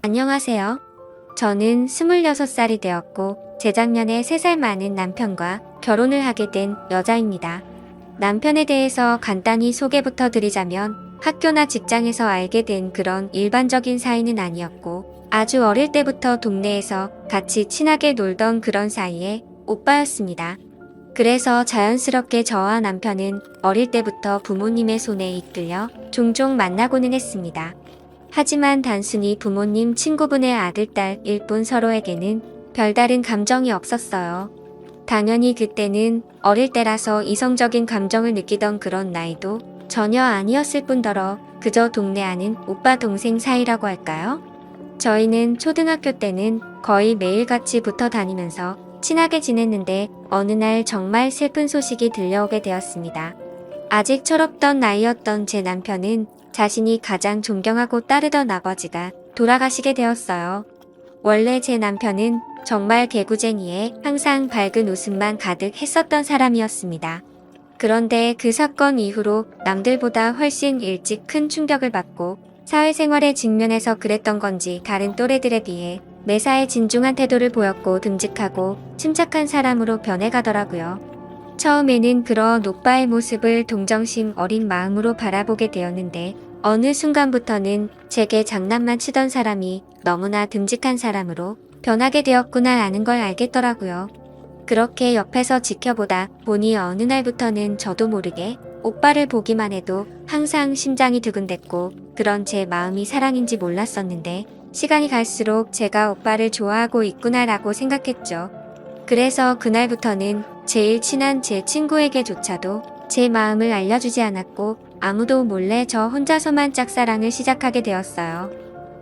안녕하세요. 저는 26살이 되었고 재작년에 3살 많은 남편과 결혼을 하게 된 여자입니다. 남편에 대해서 간단히 소개부터 드리자면 학교나 직장에서 알게 된 그런 일반적인 사이는 아니었고 아주 어릴 때부터 동네에서 같이 친하게 놀던 그런 사이의 오빠였습니다. 그래서 자연스럽게 저와 남편은 어릴 때부터 부모님의 손에 이끌려 종종 만나고는 했습니다. 하지만 단순히 부모님 친구분의 아들, 딸일 뿐 서로에게는 별다른 감정이 없었어요. 당연히 그때는 어릴 때라서 이성적인 감정을 느끼던 그런 나이도 전혀 아니었을 뿐더러 그저 동네 아는 오빠 동생 사이라고 할까요? 저희는 초등학교 때는 거의 매일 같이 붙어 다니면서 친하게 지냈는데 어느 날 정말 슬픈 소식이 들려오게 되었습니다. 아직 철없던 나이였던 제 남편은 자신이 가장 존경하고 따르던 아버지가 돌아가시게 되었어요. 원래 제 남편은 정말 개구쟁이에 항상 밝은 웃음만 가득 했었던 사람이었습니다. 그런데 그 사건 이후로 남들보다 훨씬 일찍 큰 충격을 받고 사회생활에 직면해서 그랬던 건지 다른 또래들에 비해 매사에 진중한 태도를 보였고 듬직하고 침착한 사람으로 변해가더라고요. 처음에는 그런 오빠의 모습을 동정심 어린 마음으로 바라보게 되었는데 어느 순간부터는 제게 장난만 치던 사람이 너무나 듬직한 사람으로 변하게 되었구나라는 걸 알겠더라고요. 그렇게 옆에서 지켜보다 보니 어느 날부터는 저도 모르게 오빠를 보기만 해도 항상 심장이 두근댔고 그런 제 마음이 사랑인지 몰랐었는데 시간이 갈수록 제가 오빠를 좋아하고 있구나라고 생각했죠. 그래서 그날부터는 제일 친한 제 친구에게조차도 제 마음을 알려주지 않았고 아무도 몰래 저 혼자서만 짝사랑을 시작하게 되었어요.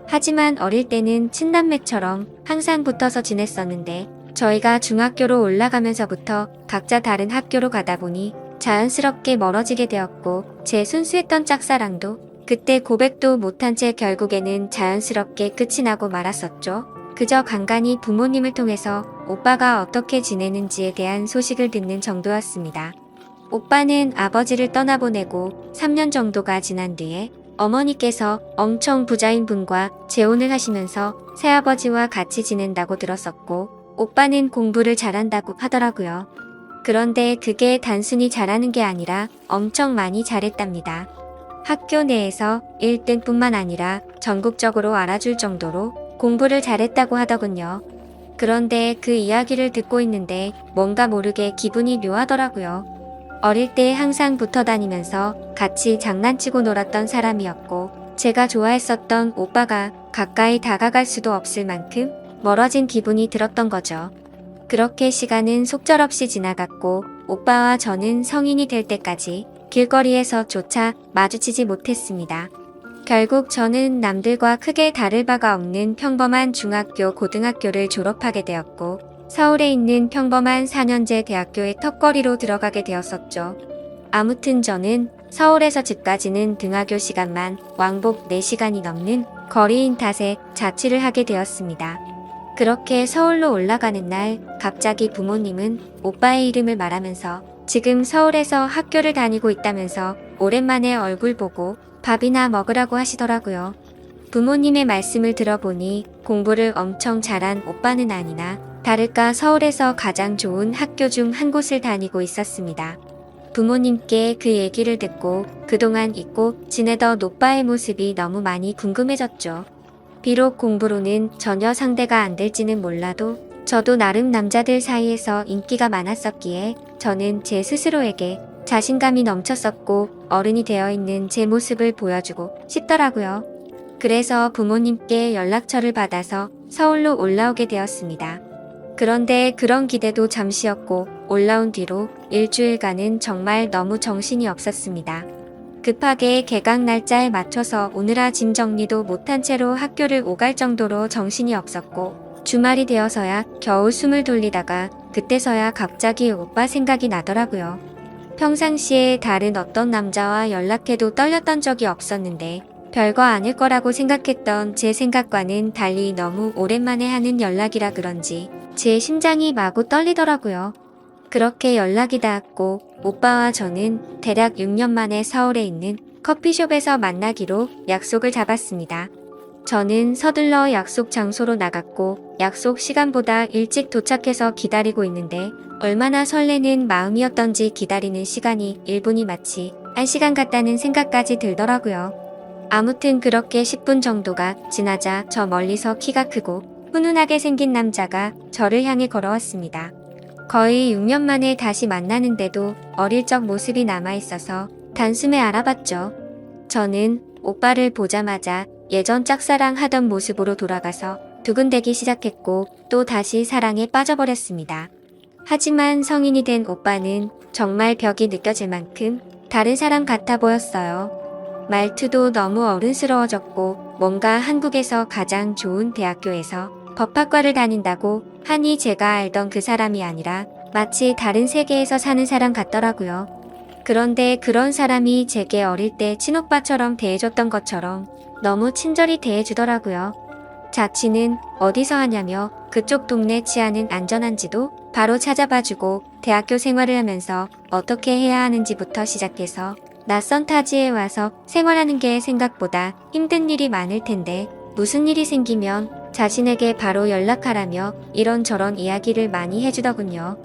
하지만 어릴 때는 친남매처럼 항상 붙어서 지냈었는데 저희가 중학교로 올라가면서부터 각자 다른 학교로 가다 보니 자연스럽게 멀어지게 되었고 제 순수했던 짝사랑도 그때 고백도 못한 채 결국에는 자연스럽게 끝이 나고 말았었죠. 그저 간간히 부모님을 통해서 오빠가 어떻게 지내는지에 대한 소식을 듣는 정도였습니다. 오빠는 아버지를 떠나보내고 3년 정도가 지난 뒤에 어머니께서 엄청 부자인 분과 재혼을 하시면서 새아버지와 같이 지낸다고 들었었고 오빠는 공부를 잘한다고 하더라고요. 그런데 그게 단순히 잘하는 게 아니라 엄청 많이 잘했답니다. 학교 내에서 1등뿐만 아니라 전국적으로 알아줄 정도로 공부를 잘했다고 하더군요. 그런데 그 이야기를 듣고 있는데 뭔가 모르게 기분이 묘하더라고요. 어릴 때 항상 붙어 다니면서 같이 장난치고 놀았던 사람이었고 제가 좋아했었던 오빠가 가까이 다가갈 수도 없을 만큼 멀어진 기분이 들었던 거죠. 그렇게 시간은 속절없이 지나갔고 오빠와 저는 성인이 될 때까지 길거리에서조차 마주치지 못했습니다. 결국 저는 남들과 크게 다를 바가 없는 평범한 중학교, 고등학교를 졸업하게 되었고 서울에 있는 평범한 4년제 대학교의 턱걸이로 들어가게 되었었죠. 아무튼 저는 서울에서 집까지는 등하교 시간만 왕복 4시간이 넘는 거리인 탓에 자취를 하게 되었습니다. 그렇게 서울로 올라가는 날 갑자기 부모님은 오빠의 이름을 말하면서 지금 서울에서 학교를 다니고 있다면서 오랜만에 얼굴 보고 밥이나 먹으라고 하시더라고요. 부모님의 말씀을 들어보니 공부를 엄청 잘한 오빠는 아니나 다를까 서울에서 가장 좋은 학교 중 한 곳을 다니고 있었습니다. 부모님께 그 얘기를 듣고 그동안 잊고 지내던 오빠의 모습이 너무 많이 궁금해졌죠. 비록 공부로는 전혀 상대가 안 될지는 몰라도 저도 나름 남자들 사이에서 인기가 많았었기에 저는 제 스스로에게 자신감이 넘쳤었고 어른이 되어 있는 제 모습을 보여주고 싶더라고요. 그래서 부모님께 연락처를 받아서 서울로 올라오게 되었습니다. 그런데 그런 기대도 잠시였고 올라온 뒤로 일주일간은 정말 너무 정신이 없었습니다. 급하게 개강 날짜에 맞춰서 오느라 짐 정리도 못한 채로 학교를 오갈 정도로 정신이 없었고 주말이 되어서야 겨우 숨을 돌리다가 그때서야 갑자기 오빠 생각이 나더라고요. 평상시에 다른 어떤 남자와 연락해도 떨렸던 적이 없었는데 별거 아닐 거라고 생각했던 제 생각과는 달리 너무 오랜만에 하는 연락이라 그런지 제 심장이 마구 떨리더라고요. 그렇게 연락이 닿았고 오빠와 저는 대략 6년 만에 서울에 있는 커피숍에서 만나기로 약속을 잡았습니다. 저는 서둘러 약속 장소로 나갔고 약속 시간보다 일찍 도착해서 기다리고 있는데 얼마나 설레는 마음이었던지 기다리는 시간이 1분이 마치 1시간 같다는 생각까지 들더라고요. 아무튼 그렇게 10분 정도가 지나자 저 멀리서 키가 크고 훈훈하게 생긴 남자가 저를 향해 걸어왔습니다. 거의 6년 만에 다시 만나는데도 어릴 적 모습이 남아있어서 단숨에 알아봤죠. 저는 오빠를 보자마자 예전 짝사랑 하던 모습으로 돌아가서 두근대기 시작했고 또 다시 사랑에 빠져버렸습니다. 하지만 성인이 된 오빠는 정말 벽이 느껴질 만큼 다른 사람 같아 보였어요. 말투도 너무 어른스러워졌고 뭔가 한국에서 가장 좋은 대학교에서 법학과를 다닌다고 하니 제가 알던 그 사람이 아니라 마치 다른 세계에서 사는 사람 같더라고요. 그런데 그런 사람이 제게 어릴 때 친오빠처럼 대해줬던 것처럼 너무 친절히 대해주더라고요. 자취는 어디서 하냐며 그쪽 동네 치안은 안전한지도 바로 찾아봐주고 대학교 생활을 하면서 어떻게 해야 하는지부터 시작해서 낯선 타지에 와서 생활하는 게 생각보다 힘든 일이 많을 텐데 무슨 일이 생기면 자신에게 바로 연락하라며 이런저런 이야기를 많이 해주더군요.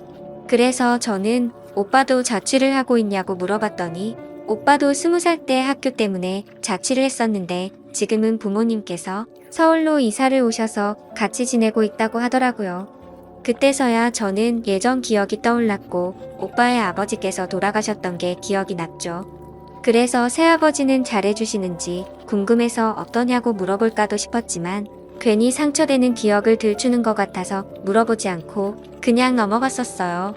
그래서 저는 오빠도 자취를 하고 있냐고 물어봤더니 오빠도 20살 때 학교 때문에 자취를 했었는데 지금은 부모님께서 서울로 이사를 오셔서 같이 지내고 있다고 하더라고요. 그때서야 저는 예전 기억이 떠올랐고 오빠의 아버지께서 돌아가셨던 게 기억이 났죠. 그래서 새아버지는 잘해주시는지 궁금해서 어떠냐고 물어볼까도 싶었지만 괜히 상처되는 기억을 들추는 것 같아서 물어보지 않고 그냥 넘어갔었어요.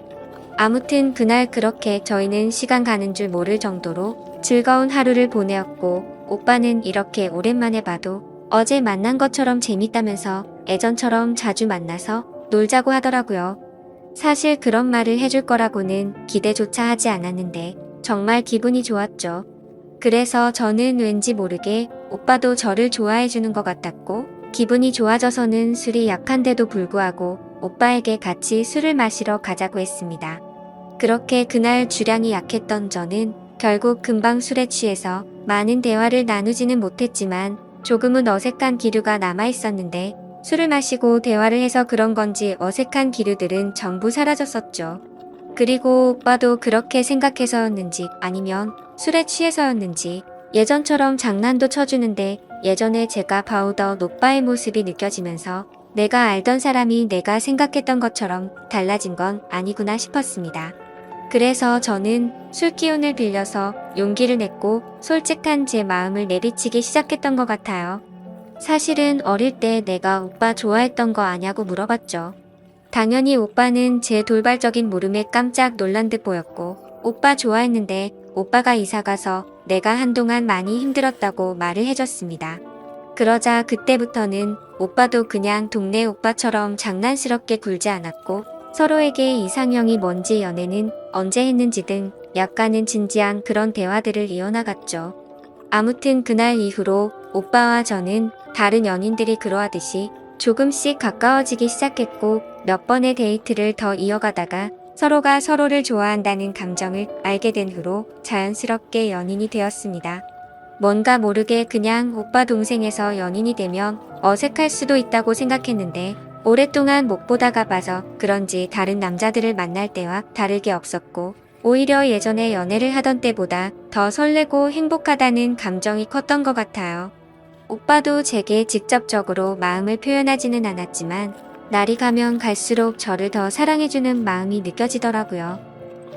아무튼 그날 그렇게 저희는 시간 가는 줄 모를 정도로 즐거운 하루를 보내었고 오빠는 이렇게 오랜만에 봐도 어제 만난 것처럼 재밌다면서 예전처럼 자주 만나서 놀자고 하더라고요. 사실 그런 말을 해줄 거라고는 기대조차 하지 않았는데 정말 기분이 좋았죠. 그래서 저는 왠지 모르게 오빠도 저를 좋아해주는 것 같았고 기분이 좋아져서는 술이 약한데도 불구하고 오빠에게 같이 술을 마시러 가자고 했습니다. 그렇게 그날 주량이 약했던 저는 결국 금방 술에 취해서 많은 대화를 나누지는 못했지만 조금은 어색한 기류가 남아있었는데 술을 마시고 대화를 해서 그런 건지 어색한 기류들은 전부 사라졌었죠. 그리고 오빠도 그렇게 생각해서였는지 아니면 술에 취해서였는지 예전처럼 장난도 쳐주는데 예전에 제가 봐오던 오빠의 모습이 느껴지면서 내가 알던 사람이 내가 생각했던 것처럼 달라진 건 아니구나 싶었습니다. 그래서 저는 술 기운을 빌려서 용기를 냈고 솔직한 제 마음을 내비치기 시작했던 것 같아요. 사실은 어릴 때 내가 오빠 좋아했던 거 아냐고 물어봤죠. 당연히 오빠는 제 돌발적인 물음에 깜짝 놀란 듯 보였고 오빠 좋아했는데 오빠가 이사가서 내가 한동안 많이 힘들었다고 말을 해줬습니다. 그러자 그때부터는 오빠도 그냥 동네 오빠처럼 장난스럽게 굴지 않았고 서로에게 이상형이 뭔지 연애는 언제 했는지 등 약간은 진지한 그런 대화들을 이어나갔죠. 아무튼 그날 이후로 오빠와 저는 다른 연인들이 그러하듯이 조금씩 가까워지기 시작했고 몇 번의 데이트를 더 이어가다가 서로가 서로를 좋아한다는 감정을 알게 된 후로 자연스럽게 연인이 되었습니다. 뭔가 모르게 그냥 오빠 동생에서 연인이 되면 어색할 수도 있다고 생각했는데 오랫동안 못 보다가 봐서 그런지 다른 남자들을 만날 때와 다르게 없었고 오히려 예전에 연애를 하던 때보다 더 설레고 행복하다는 감정이 컸던 것 같아요. 오빠도 제게 직접적으로 마음을 표현하지는 않았지만 날이 가면 갈수록 저를 더 사랑해주는 마음이 느껴지더라고요.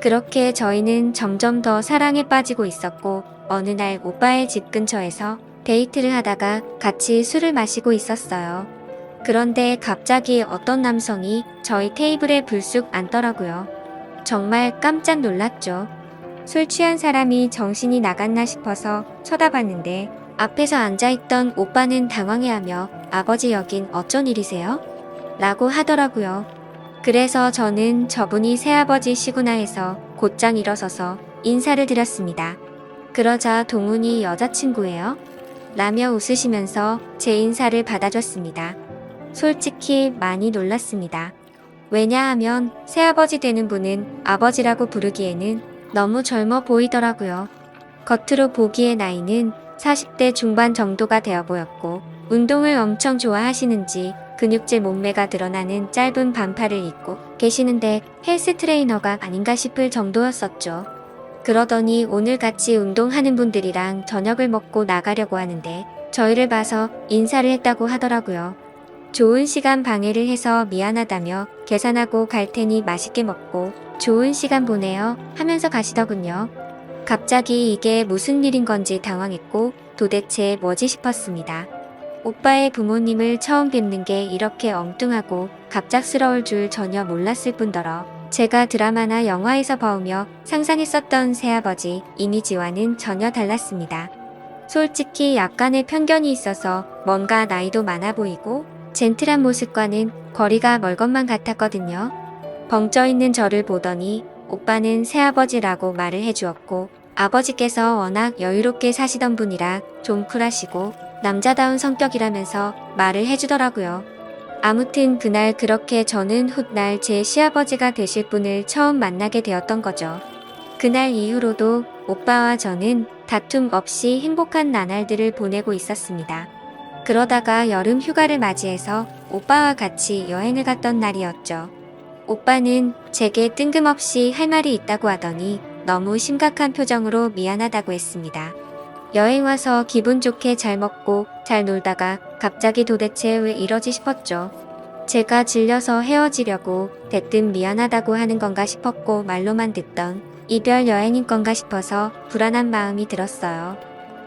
그렇게 저희는 점점 더 사랑에 빠지고 있었고 어느 날 오빠의 집 근처에서 데이트를 하다가 같이 술을 마시고 있었어요. 그런데 갑자기 어떤 남성이 저희 테이블에 불쑥 앉더라고요. 정말 깜짝 놀랐죠. 술 취한 사람이 정신이 나갔나 싶어서 쳐다봤는데 앞에서 앉아있던 오빠는 당황해하며 아버지 여긴 어쩐 일이세요? 라고 하더라고요. 그래서 저는 저분이 새아버지시구나 해서 곧장 일어서서 인사를 드렸습니다. 그러자 동훈이 여자친구예요? 라며 웃으시면서 제 인사를 받아줬습니다. 솔직히 많이 놀랐습니다. 왜냐하면 새아버지 되는 분은 아버지라고 부르기에는 너무 젊어 보이더라고요. 겉으로 보기에 나이는 40대 중반 정도가 되어 보였고 운동을 엄청 좋아하시는지 근육질 몸매가 드러나는 짧은 반팔을 입고 계시는데 헬스 트레이너가 아닌가 싶을 정도였었죠. 그러더니 오늘 같이 운동하는 분들이랑 저녁을 먹고 나가려고 하는데 저희를 봐서 인사를 했다고 하더라고요. 좋은 시간 방해를 해서 미안하다며 계산하고 갈 테니 맛있게 먹고 좋은 시간 보내요 하면서 가시더군요. 갑자기 이게 무슨 일인 건지 당황했고 도대체 뭐지 싶었습니다. 오빠의 부모님을 처음 뵙는 게 이렇게 엉뚱하고 갑작스러울 줄 전혀 몰랐을 뿐더러 제가 드라마나 영화에서 봐오며 상상했었던 새아버지 이미지와는 전혀 달랐습니다. 솔직히 약간의 편견이 있어서 뭔가 나이도 많아 보이고 젠틀한 모습과는 거리가 멀 것만 같았거든요. 벙쪄있는 저를 보더니 오빠는 새아버지라고 말을 해주었고 아버지께서 워낙 여유롭게 사시던 분이라 좀 쿨하시고 남자다운 성격이라면서 말을 해주더라고요. 아무튼 그날 그렇게 저는 훗날 제 시아버지가 되실 분을 처음 만나게 되었던 거죠. 그날 이후로도 오빠와 저는 다툼 없이 행복한 나날들을 보내고 있었습니다. 그러다가 여름 휴가를 맞이해서 오빠와 같이 여행을 갔던 날이었죠. 오빠는 제게 뜬금없이 할 말이 있다고 하더니 너무 심각한 표정으로 미안하다고 했습니다. 여행 와서 기분 좋게 잘 먹고 잘 놀다가 갑자기 도대체 왜 이러지 싶었죠. 제가 질려서 헤어지려고 대뜸 미안하다고 하는 건가 싶었고 말로만 듣던 이별 여행인 건가 싶어서 불안한 마음이 들었어요.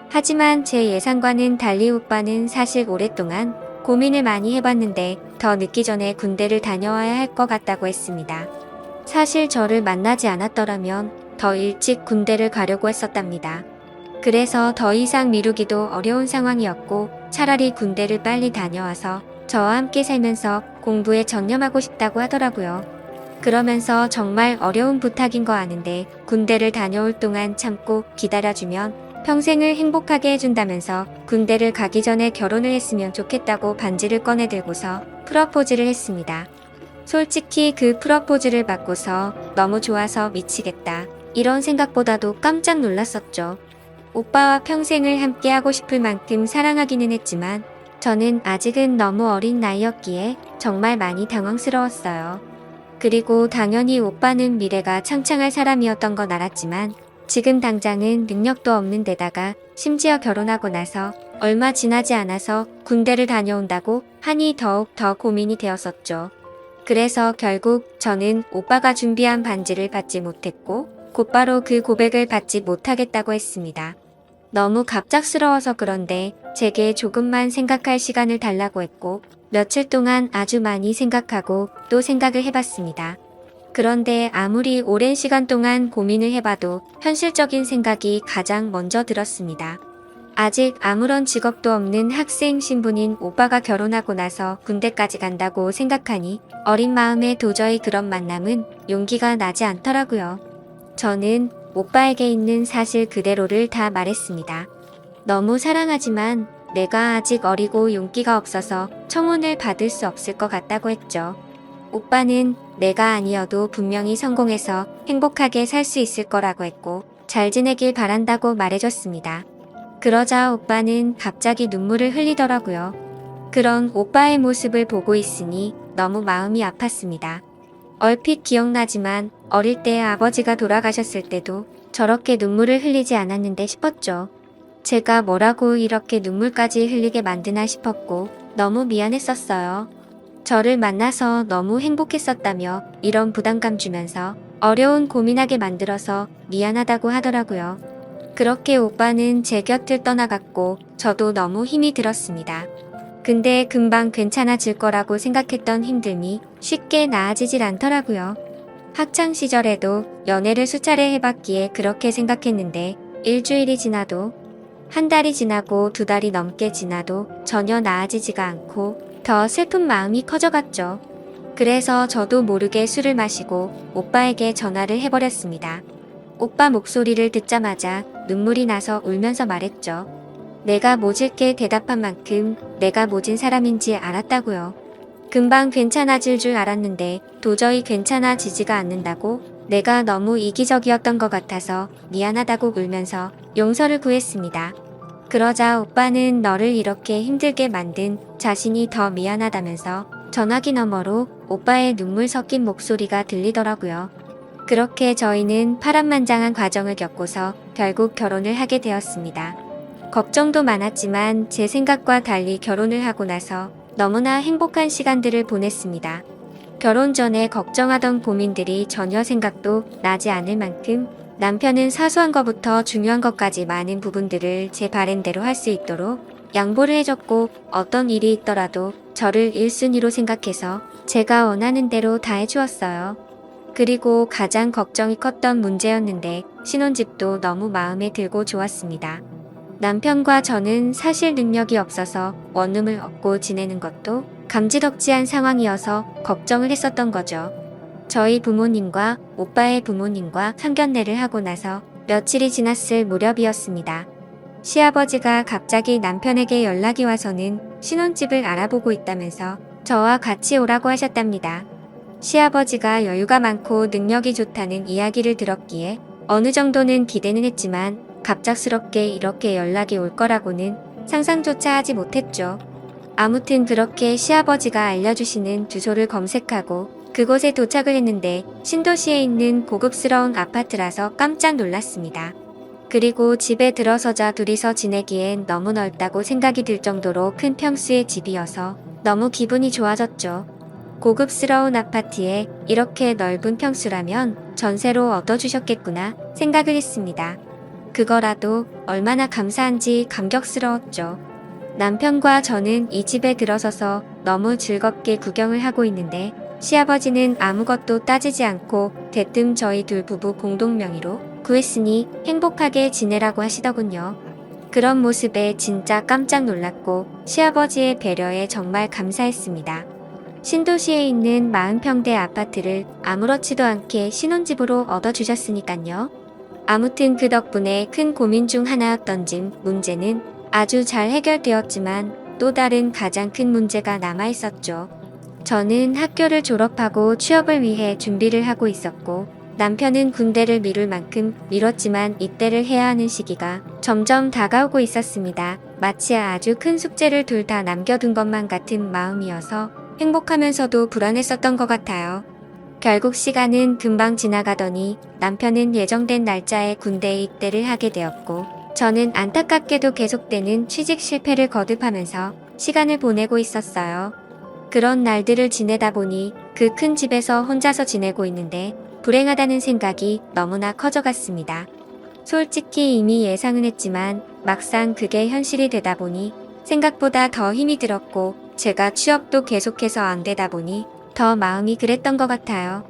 하지만 제 예상과는 달리 오빠는 사실 오랫동안 고민을 많이 해봤는데 더 늦기 전에 군대를 다녀와야 할 것 같다고 했습니다. 사실 저를 만나지 않았더라면 더 일찍 군대를 가려고 했었답니다. 그래서 더 이상 미루기도 어려운 상황이었고 차라리 군대를 빨리 다녀와서 저와 함께 살면서 공부에 전념하고 싶다고 하더라고요. 그러면서 정말 어려운 부탁인 거 아는데 군대를 다녀올 동안 참고 기다려주면 평생을 행복하게 해준다면서 군대를 가기 전에 결혼을 했으면 좋겠다고 반지를 꺼내들고서 프러포즈를 했습니다. 솔직히 그 프러포즈를 받고서 너무 좋아서 미치겠다. 이런 생각보다도 깜짝 놀랐었죠. 오빠와 평생을 함께하고 싶을 만큼 사랑하기는 했지만 저는 아직은 너무 어린 나이였기에 정말 많이 당황스러웠어요. 그리고 당연히 오빠는 미래가 창창할 사람이었던 건 알았지만 지금 당장은 능력도 없는 데다가 심지어 결혼하고 나서 얼마 지나지 않아서 군대를 다녀온다고 하니 더욱 더 고민이 되었었죠. 그래서 결국 저는 오빠가 준비한 반지를 받지 못했고 곧바로 그 고백을 받지 못하겠다고 했습니다. 너무 갑작스러워서 그런데 제게 조금만 생각할 시간을 달라고 했고 며칠 동안 아주 많이 생각하고 또 생각을 해봤습니다. 그런데 아무리 오랜 시간 동안 고민을 해봐도 현실적인 생각이 가장 먼저 들었습니다. 아직 아무런 직업도 없는 학생 신분인 오빠가 결혼하고 나서 군대까지 간다고 생각하니 어린 마음에 도저히 그런 만남은 용기가 나지 않더라고요. 저는 오빠에게 있는 사실 그대로를 다 말했습니다. 너무 사랑하지만 내가 아직 어리고 용기가 없어서 청혼을 받을 수 없을 것 같다고 했죠. 오빠는 내가 아니어도 분명히 성공해서 행복하게 살 수 있을 거라고 했고 잘 지내길 바란다고 말해줬습니다. 그러자 오빠는 갑자기 눈물을 흘리더라고요. 그런 오빠의 모습을 보고 있으니 너무 마음이 아팠습니다. 얼핏 기억나지만 어릴 때 아버지가 돌아가셨을 때도 저렇게 눈물을 흘리지 않았는데 싶었죠. 제가 뭐라고 이렇게 눈물까지 흘리게 만드나 싶었고 너무 미안했었어요. 저를 만나서 너무 행복했었다며 이런 부담감 주면서 어려운 고민하게 만들어서 미안하다고 하더라고요. 그렇게 오빠는 제 곁을 떠나갔고 저도 너무 힘이 들었습니다. 근데 금방 괜찮아질 거라고 생각했던 힘듦이 쉽게 나아지질 않더라고요. 학창 시절에도 연애를 수차례 해봤기에 그렇게 생각했는데 일주일이 지나도 한 달이 지나고 두 달이 넘게 지나도 전혀 나아지지가 않고 더 슬픈 마음이 커져갔죠. 그래서 저도 모르게 술을 마시고 오빠에게 전화를 해버렸습니다. 오빠 목소리를 듣자마자 눈물이 나서 울면서 말했죠. 내가 모질게 대답한 만큼 내가 모진 사람인지 알았다고요. 금방 괜찮아질 줄 알았는데 도저히 괜찮아지지가 않는다고 내가 너무 이기적이었던 것 같아서 미안하다고 울면서 용서를 구했습니다. 그러자 오빠는 너를 이렇게 힘들게 만든 자신이 더 미안하다면서 전화기 너머로 오빠의 눈물 섞인 목소리가 들리더라고요. 그렇게 저희는 파란만장한 과정을 겪고서 결국 결혼을 하게 되었습니다. 걱정도 많았지만 제 생각과 달리 결혼을 하고 나서 너무나 행복한 시간들을 보냈습니다. 결혼 전에 걱정하던 고민들이 전혀 생각도 나지 않을 만큼 남편은 사소한 것부터 중요한 것까지 많은 부분들을 제 바램대로 할 수 있도록 양보를 해줬고, 어떤 일이 있더라도 저를 1순위로 생각해서 제가 원하는 대로 다 해주었어요. 그리고 가장 걱정이 컸던 문제였는데 신혼집도 너무 마음에 들고 좋았습니다. 남편과 저는 사실 능력이 없어서 원룸을 얻고 지내는 것도 감지덕지한 상황이어서 걱정을 했었던 거죠. 저희 부모님과 오빠의 부모님과 상견례를 하고 나서 며칠이 지났을 무렵이었습니다. 시아버지가 갑자기 남편에게 연락이 와서는 신혼집을 알아보고 있다면서 저와 같이 오라고 하셨답니다. 시아버지가 여유가 많고 능력이 좋다는 이야기를 들었기에 어느 정도는 기대는 했지만 갑작스럽게 이렇게 연락이 올 거라고는 상상조차 하지 못했죠. 아무튼 그렇게 시아버지가 알려주시는 주소를 검색하고 그곳에 도착을 했는데 신도시에 있는 고급스러운 아파트라서 깜짝 놀랐습니다. 그리고 집에 들어서자 둘이서 지내기엔 너무 넓다고 생각이 들 정도로 큰 평수의 집이어서 너무 기분이 좋아졌죠. 고급스러운 아파트에 이렇게 넓은 평수라면 전세로 얻어주셨겠구나 생각을 했습니다. 그거라도 얼마나 감사한지 감격스러웠죠. 남편과 저는 이 집에 들어서서 너무 즐겁게 구경을 하고 있는데 시아버지는 아무것도 따지지 않고 대뜸 저희 둘 부부 공동 명의로 구했으니 행복하게 지내라고 하시더군요. 그런 모습에 진짜 깜짝 놀랐고 시아버지의 배려에 정말 감사했습니다. 신도시에 있는 40평대 아파트를 아무렇지도 않게 신혼집으로 얻어주셨으니깐요. 아무튼 그 덕분에 큰 고민 중 하나였던 집 문제는 아주 잘 해결되었지만 또 다른 가장 큰 문제가 남아있었죠. 저는 학교를 졸업하고 취업을 위해 준비를 하고 있었고 남편은 군대를 미룰 만큼 미뤘지만 입대를 해야 하는 시기가 점점 다가오고 있었습니다. 마치 아주 큰 숙제를 둘 다 남겨둔 것만 같은 마음이어서 행복하면서도 불안했었던 것 같아요. 결국 시간은 금방 지나가더니 남편은 예정된 날짜에 군대에 입대를 하게 되었고 저는 안타깝게도 계속되는 취직 실패를 거듭하면서 시간을 보내고 있었어요. 그런 날들을 지내다 보니 그 큰 집에서 혼자서 지내고 있는데 불행하다는 생각이 너무나 커져갔습니다. 솔직히 이미 예상은 했지만 막상 그게 현실이 되다 보니 생각보다 더 힘이 들었고 제가 취업도 계속해서 안 되다 보니 더 마음이 그랬던 것 같아요.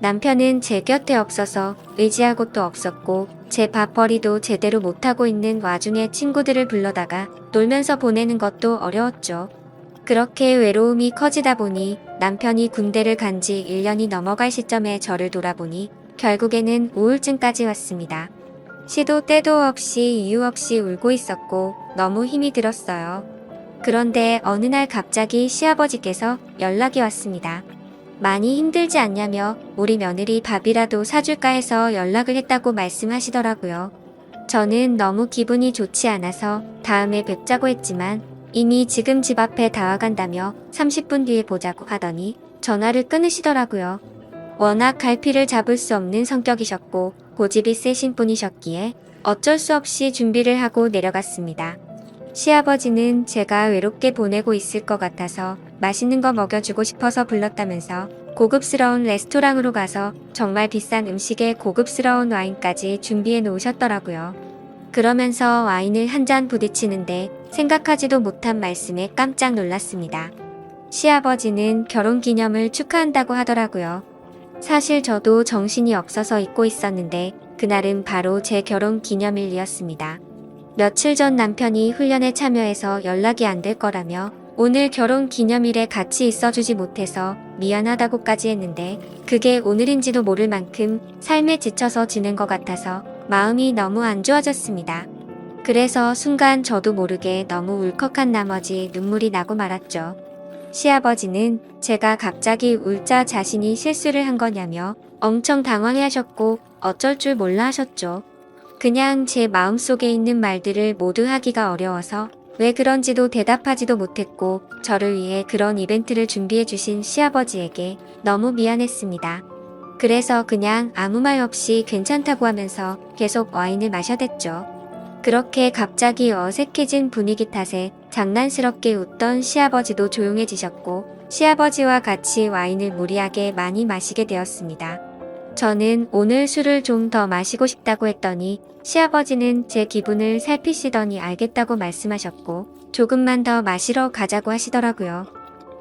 남편은 제 곁에 없어서 의지할 곳도 없었고 제 밥벌이도 제대로 못하고 있는 와중에 친구들을 불러다가 놀면서 보내는 것도 어려웠죠. 그렇게 외로움이 커지다 보니 남편이 군대를 간 지 1년이 넘어갈 시점에 저를 돌아보니 결국에는 우울증까지 왔습니다. 시도 때도 없이 이유 없이 울고 있었고 너무 힘이 들었어요. 그런데 어느 날 갑자기 시아버지께서 연락이 왔습니다. 많이 힘들지 않냐며 우리 며느리 밥이라도 사줄까 해서 연락을 했다고 말씀하시더라고요. 저는 너무 기분이 좋지 않아서 다음에 뵙자고 했지만 이미 지금 집 앞에 다 와간다며 30분 뒤에 보자고 하더니 전화를 끊으시더라고요. 워낙 갈피를 잡을 수 없는 성격이셨고 고집이 세신 분이셨기에 어쩔 수 없이 준비를 하고 내려갔습니다. 시아버지는 제가 외롭게 보내고 있을 것 같아서 맛있는 거 먹여주고 싶어서 불렀다면서 고급스러운 레스토랑으로 가서 정말 비싼 음식에 고급스러운 와인까지 준비해 놓으셨더라고요. 그러면서 와인을 한 잔 부딪히는데 생각하지도 못한 말씀에 깜짝 놀랐습니다. 시아버지는 결혼기념을 축하한다고 하더라고요. 사실 저도 정신이 없어서 잊고 있었는데 그날은 바로 제 결혼기념일이었습니다. 며칠 전 남편이 훈련에 참여해서 연락이 안 될 거라며 오늘 결혼기념일에 같이 있어주지 못해서 미안하다고까지 했는데 그게 오늘인지도 모를 만큼 삶에 지쳐서 지낸 것 같아서 마음이 너무 안 좋아졌습니다. 그래서 순간 저도 모르게 너무 울컥한 나머지 눈물이 나고 말았죠. 시아버지는 제가 갑자기 울자 자신이 실수를 한 거냐며 엄청 당황해 하셨고 어쩔 줄 몰라 하셨죠. 그냥 제 마음속에 있는 말들을 모두 하기가 어려워서 왜 그런지도 대답하지도 못했고 저를 위해 그런 이벤트를 준비해 주신 시아버지에게 너무 미안했습니다. 그래서 그냥 아무 말 없이 괜찮다고 하면서 계속 와인을 마셔댔죠. 그렇게 갑자기 어색해진 분위기 탓에 장난스럽게 웃던 시아버지도 조용해지셨고 시아버지와 같이 와인을 무리하게 많이 마시게 되었습니다. 저는 오늘 술을 좀 더 마시고 싶다고 했더니 시아버지는 제 기분을 살피시더니 알겠다고 말씀하셨고 조금만 더 마시러 가자고 하시더라고요.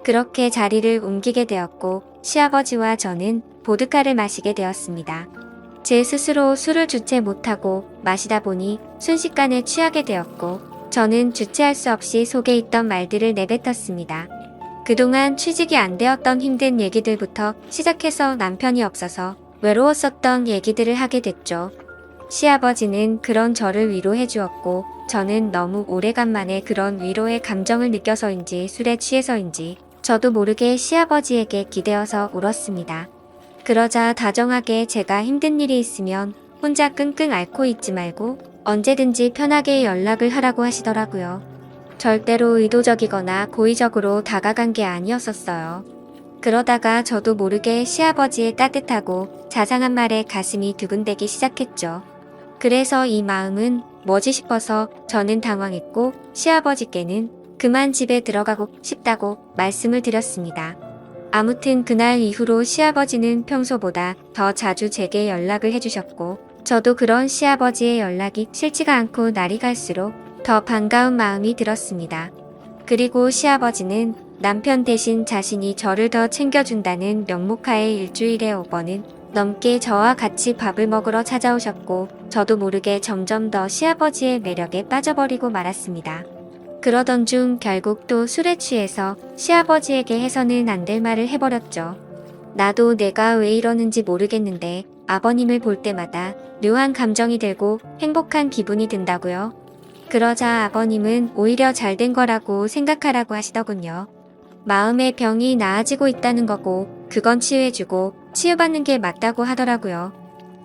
그렇게 자리를 옮기게 되었고 시아버지와 저는 보드카를 마시게 되었습니다. 제 스스로 술을 주체 못하고 마시다 보니 순식간에 취하게 되었고 저는 주체할 수 없이 속에 있던 말들을 내뱉었습니다. 그동안 취직이 안 되었던 힘든 얘기들부터 시작해서 남편이 없어서 외로웠었던 얘기들을 하게 됐죠. 시아버지는 그런 저를 위로해 주었고 저는 너무 오래간만에 그런 위로의 감정을 느껴서인지 술에 취해서인지 저도 모르게 시아버지에게 기대어서 울었습니다. 그러자 다정하게 제가 힘든 일이 있으면 혼자 끙끙 앓고 있지 말고 언제든지 편하게 연락을 하라고 하시더라고요. 절대로 의도적이거나 고의적으로 다가간 게 아니었었어요. 그러다가 저도 모르게 시아버지의 따뜻하고 자상한 말에 가슴이 두근대기 시작했죠. 그래서 이 마음은 뭐지 싶어서 저는 당황했고 시아버지께는 그만 집에 들어가고 싶다고 말씀을 드렸습니다. 아무튼 그날 이후로 시아버지는 평소보다 더 자주 제게 연락을 해주셨고 저도 그런 시아버지의 연락이 싫지가 않고 날이 갈수록 더 반가운 마음이 들었습니다. 그리고 시아버지는 남편 대신 자신이 저를 더 챙겨준다는 명목하에 일주일에 5번은 넘게 저와 같이 밥을 먹으러 찾아오셨고 저도 모르게 점점 더 시아버지의 매력에 빠져버리고 말았습니다. 그러던 중 결국 또 술에 취해서 시아버지에게 해서는 안 될 말을 해버렸죠. 나도 내가 왜 이러는지 모르겠는데 아버님을 볼 때마다 묘한 감정이 들고 행복한 기분이 든다고요. 그러자 아버님은 오히려 잘된 거라고 생각하라고 하시더군요. 마음의 병이 나아지고 있다는 거고 그건 치유해주고 치유받는 게 맞다고 하더라고요.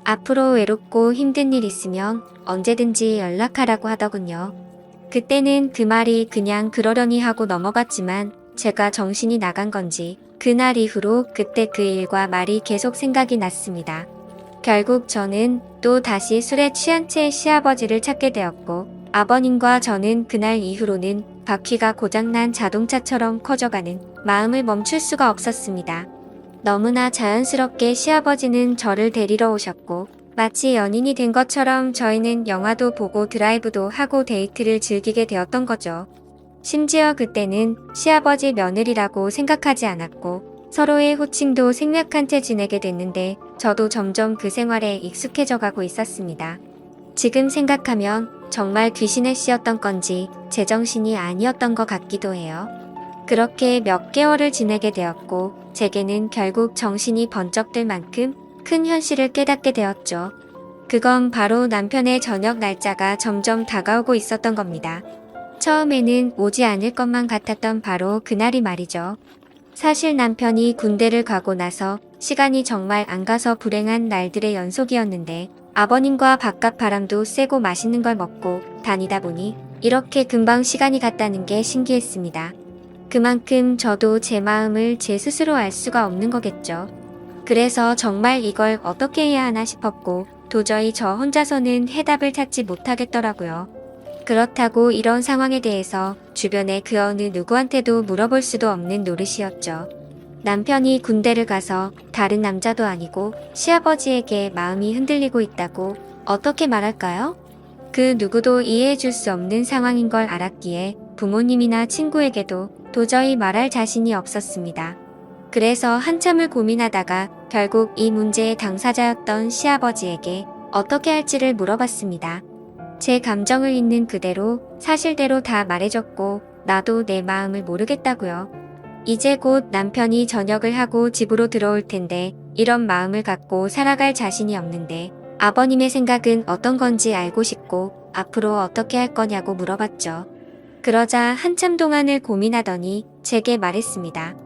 앞으로 외롭고 힘든 일 있으면 언제든지 연락하라고 하더군요. 그때는 그 말이 그냥 그러려니 하고 넘어갔지만 제가 정신이 나간 건지 그날 이후로 그때 그 일과 말이 계속 생각이 났습니다. 결국 저는 또 다시 술에 취한 채 시아버지를 찾게 되었고 아버님과 저는 그날 이후로는 바퀴가 고장난 자동차처럼 커져가는 마음을 멈출 수가 없었습니다. 너무나 자연스럽게 시아버지는 저를 데리러 오셨고 마치 연인이 된 것처럼 저희는 영화도 보고 드라이브도 하고 데이트를 즐기게 되었던 거죠. 심지어 그때는 시아버지 며느리라고 생각하지 않았고 서로의 호칭도 생략한 채 지내게 됐는데 저도 점점 그 생활에 익숙해져 가고 있었습니다. 지금 생각하면 정말 귀신의 씨였던 건지 제정신이 아니었던 것 같기도 해요. 그렇게 몇 개월을 지내게 되었고 제게는 결국 정신이 번쩍 들 만큼 큰 현실을 깨닫게 되었죠. 그건 바로 남편의 저녁 날짜가 점점 다가오고 있었던 겁니다. 처음에는 오지 않을 것만 같았던 바로 그날이 말이죠. 사실 남편이 군대를 가고 나서 시간이 정말 안 가서 불행한 날들의 연속이었는데 아버님과 바깥 바람도 쐬고 맛있는 걸 먹고 다니다 보니 이렇게 금방 시간이 갔다는 게 신기했습니다. 그만큼 저도 제 마음을 제 스스로 알 수가 없는 거겠죠. 그래서 정말 이걸 어떻게 해야 하나 싶었고 도저히 저 혼자서는 해답을 찾지 못하겠더라고요. 그렇다고 이런 상황에 대해서 주변의 그 어느 누구한테도 물어볼 수도 없는 노릇이었죠. 남편이 군대를 가서 다른 남자도 아니고 시아버지에게 마음이 흔들리고 있다고 어떻게 말할까요? 그 누구도 이해해 줄 수 없는 상황인 걸 알았기에 부모님이나 친구에게도 도저히 말할 자신이 없었습니다. 그래서 한참을 고민하다가 결국 이 문제의 당사자였던 시아버지에게 어떻게 할지를 물어봤습니다. 제 감정을 있는 그대로 사실대로 다 말해줬고 나도 내 마음을 모르겠다고요. 이제 곧 남편이 전역을 하고 집으로 들어올 텐데 이런 마음을 갖고 살아갈 자신이 없는데 아버님의 생각은 어떤 건지 알고 싶고 앞으로 어떻게 할 거냐고 물어봤죠. 그러자 한참 동안을 고민하더니 제게 말했습니다.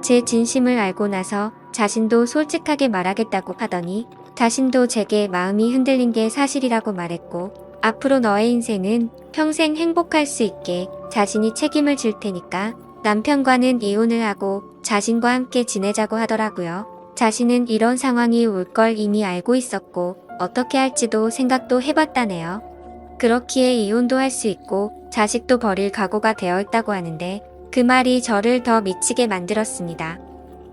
제 진심을 알고 나서 자신도 솔직하게 말하겠다고 하더니 자신도 제게 마음이 흔들린 게 사실이라고 말했고, 앞으로 너의 인생은 평생 행복할 수 있게 자신이 책임을 질 테니까 남편과는 이혼을 하고 자신과 함께 지내자고 하더라고요. 자신은 이런 상황이 올 걸 이미 알고 있었고 어떻게 할지도 생각도 해봤다네요. 그렇기에 이혼도 할 수 있고 자식도 버릴 각오가 되어 있다고 하는데 그 말이 저를 더 미치게 만들었습니다.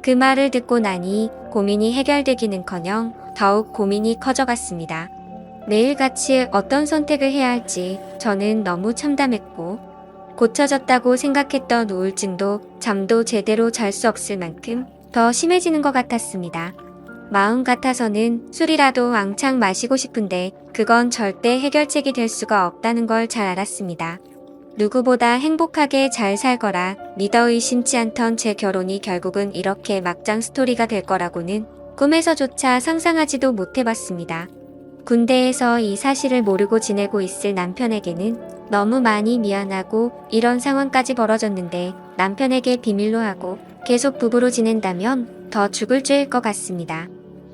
그 말을 듣고 나니 고민이 해결되기는커녕 더욱 고민이 커져갔습니다. 매일같이 어떤 선택을 해야 할지 저는 너무 참담했고 고쳐졌다고 생각했던 우울증도 잠도 제대로 잘 수 없을 만큼 더 심해지는 것 같았습니다. 마음 같아서는 술이라도 왕창 마시고 싶은데 그건 절대 해결책이 될 수가 없다는 걸 잘 알았습니다. 누구보다 행복하게 잘 살거라 믿어 의심치 않던 제 결혼이 결국은 이렇게 막장 스토리가 될 거라고는 꿈에서조차 상상하지도 못해봤습니다. 군대에서 이 사실을 모르고 지내고 있을 남편에게는 너무 많이 미안하고 이런 상황까지 벌어졌는데 남편에게 비밀로 하고 계속 부부로 지낸다면 더 죽을 죄일 것 같습니다.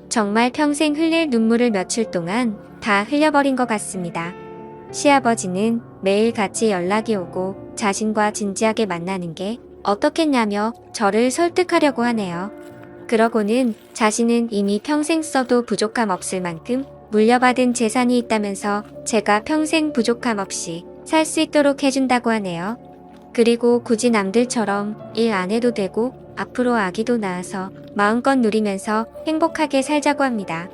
정말 평생 흘릴 눈물을 며칠 동안 다 흘려버린 것 같습니다. 시아버지는 매일 같이 연락이 오고 자신과 진지하게 만나는 게 어떻겠냐며 저를 설득하려고 하네요. 그러고는 자신은 이미 평생 써도 부족함 없을 만큼 물려받은 재산이 있다면서 제가 평생 부족함 없이 살 수 있도록 해준다고 하네요. 그리고 굳이 남들처럼 일 안 해도 되고 앞으로 아기도 낳아서 마음껏 누리면서 행복하게 살자고 합니다.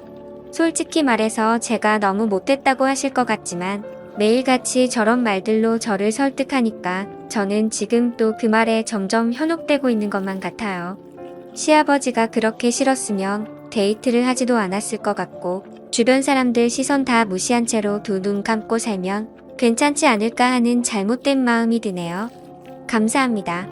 솔직히 말해서 제가 너무 못됐다고 하실 것 같지만 매일같이 저런 말들로 저를 설득하니까 저는 지금 또 그 말에 점점 현혹되고 있는 것만 같아요. 시아버지가 그렇게 싫었으면 데이트를 하지도 않았을 것 같고 주변 사람들 시선 다 무시한 채로 두 눈 감고 살면 괜찮지 않을까 하는 잘못된 마음이 드네요. 감사합니다.